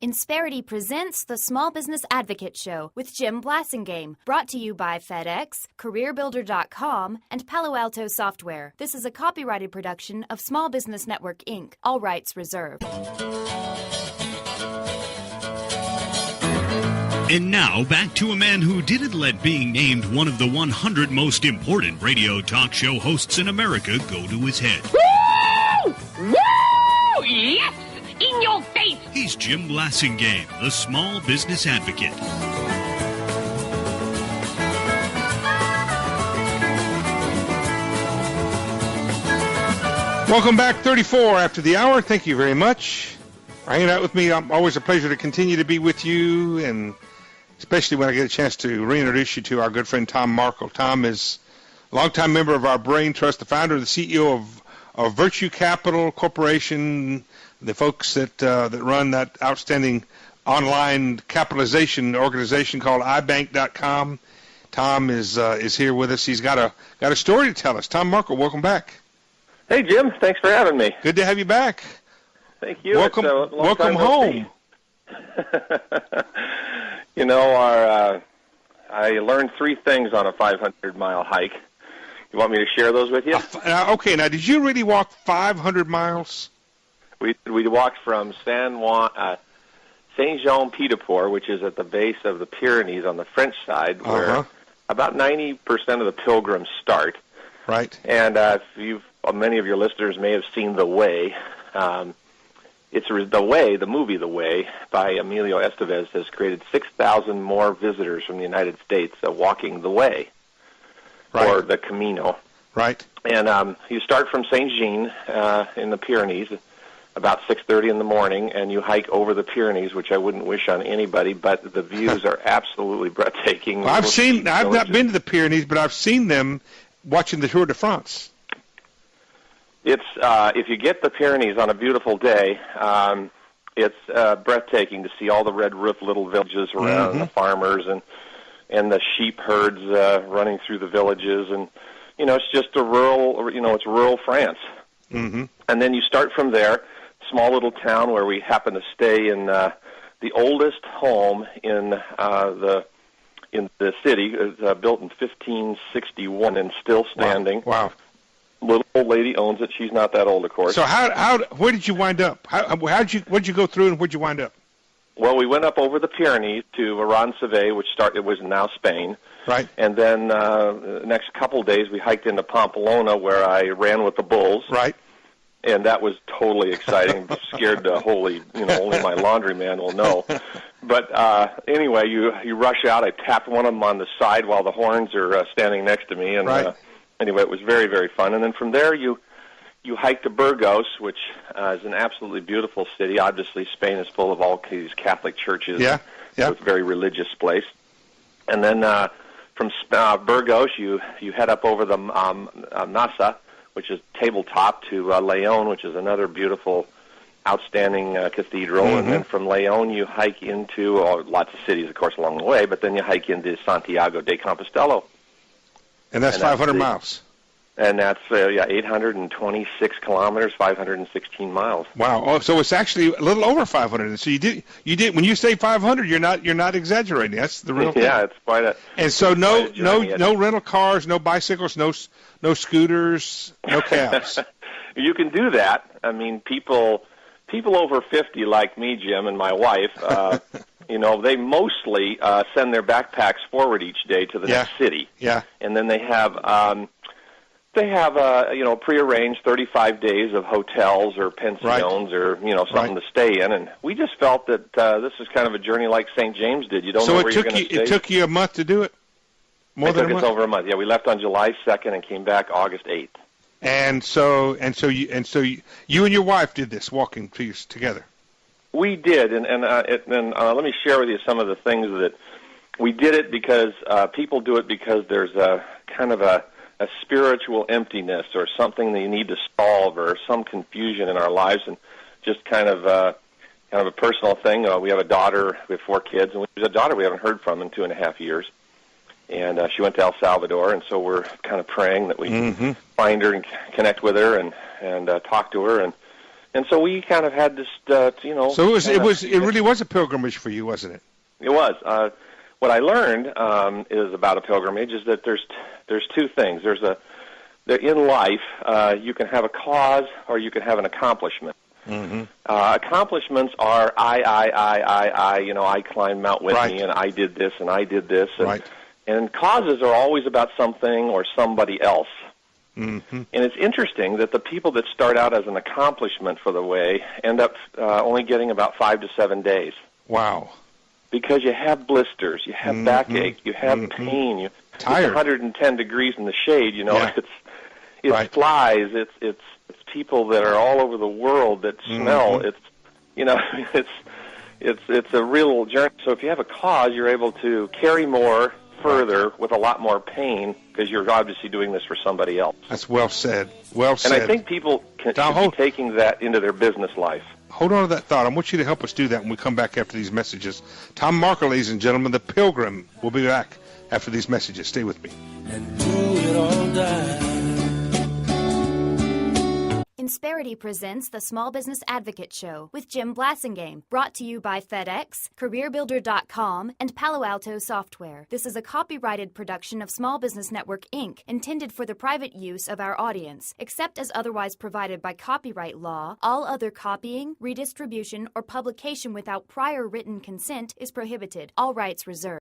Insperity presents the Small Business Advocate Show with Jim Blasingame, brought to you by FedEx, CareerBuilder.com, and Palo Alto Software. This is a copyrighted production of Small Business Network, Inc., all rights reserved. And now, back to a man who didn't let being named one of the 100 most important radio talk show hosts in America go to his head. Woo! Woo! Yes! In your face! He's Jim Blasingame, the Small Business Advocate. Welcome back, 34 after the hour. Thank you very much for hanging out with me. Always a pleasure to continue to be with you, and especially when I get a chance to reintroduce you to our good friend Tom Markel. Tom is a longtime member of our Brain Trust, the founder and the CEO of Virtue Capital Corporation, the folks that run that outstanding online capitalization organization called ibank.com. Tom is here with us. He's got a story to tell us. Tom Markel, welcome back. Hey, Jim. Thanks for having me. Good to have you back. Thank you. Welcome home. You know, I learned three things on a 500-mile hike. You want me to share those with you? Okay. Now, did you really walk 500 miles? We walked from Saint-Jean-Pied-de-Port, which is at the base of the Pyrenees on the French side, where about 90% of the pilgrims start. Right. And many of your listeners may have seen The Way. It's The Way, the movie The Way, by Emilio Estevez, has created 6,000 more visitors from the United States walking the way, or the Camino. Right. And you start from Saint-Jean in the Pyrenees about 6:30 in the morning, and you hike over the Pyrenees, which I wouldn't wish on anybody, but the views are absolutely breathtaking. Well, I've not been to the Pyrenees, but I've seen them watching the Tour de France. It's if you get the Pyrenees on a beautiful day, it's breathtaking to see all the red roof little villages around, the farmers and the sheep herds running through the villages, and it's just a rural, it's rural France. Mm-hmm. And then you start from there, small little town where we happen to stay in the oldest home in the city, built in 1561 and still standing. Wow. Little old lady owns it. She's not that old, of course. So where did you wind up? Where'd you go through, and where'd you wind up? Well, we went up over the Pyrenees to Aransave, which was now Spain. Right. And then the next couple of days we hiked into Pamplona, where I ran with the bulls. Right. And that was totally exciting. Scared only my laundryman will know. But anyway, you rush out. I tapped one of them on the side while the horns are standing next to me. And anyway, it was very, very fun. And then from there you hike to Burgos, which is an absolutely beautiful city. Obviously, Spain is full of all these Catholic churches. Yeah. It's a very religious place. And then from Burgos, you head up over the Nasa, which is tabletop, to León, which is another beautiful, outstanding cathedral. Mm-hmm. And then from León, you hike into lots of cities, of course, along the way, but then you hike into Santiago de Compostela. And that's 500 miles. And that's 826 kilometers, 516 miles. Wow! Oh, so it's actually a little over 500. So you did. When you say 500, you're not exaggerating. That's the real thing. Yeah, it's quite a. And so no rental cars, no bicycles, no scooters, no cabs. You can do that. I mean, people over 50 like me, Jim, and my wife. They mostly send their backpacks forward each day to the next city. Yeah. And then they have. They have, prearranged 35 days of hotels or pensions or, something to stay in. And we just felt that this is kind of a journey like St. James did. You don't know where you're going to stay. So it took you a month to do it? More than a month? It took us over a month. Yeah, we left on July 2nd and came back August 8th. And so you and your wife did this, walking together? We did. And let me share with you some of the things that we did it because people do it because there's a kind of a spiritual emptiness or something that you need to solve or some confusion in our lives, and just kind of a personal thing. We have a daughter, we have 4 kids, and we have a daughter we haven't heard from in 2.5 years. And she went to El Salvador, and so we're kind of praying that we can find her and connect with her and talk to her. And And so we kind of had this, So it really was a pilgrimage for you, wasn't it? It was. What I learned is about a pilgrimage is that there's two things. In life, you can have a cause or you can have an accomplishment. Mm-hmm. Accomplishments are I climbed Mount Whitney and I did this and I did this. And causes are always about something or somebody else. Mm-hmm. And it's interesting that the people that start out as an accomplishment for the way end up only getting about 5 to 7 days. Wow. Because you have blisters, you have backache, you have pain, you tired. It's 110 degrees in the shade, it's flies, it's people that are all over the world that smell. It's a real journey. So if you have a cause, you're able to carry more further with a lot more pain because you're obviously doing this for somebody else. That's well said. Well said. And I think people should be taking that into their business life. Hold on to that thought. I want you to help us do that when we come back after these messages. Tom Markel, ladies and gentlemen, the Pilgrim, will be back after these messages. Stay with me. And through it all die. Insperity presents the Small Business Advocate Show with Jim Blasingame, brought to you by FedEx, CareerBuilder.com, and Palo Alto Software. This is a copyrighted production of Small Business Network, Inc., intended for the private use of our audience. Except as otherwise provided by copyright law, all other copying, redistribution, or publication without prior written consent is prohibited. All rights reserved.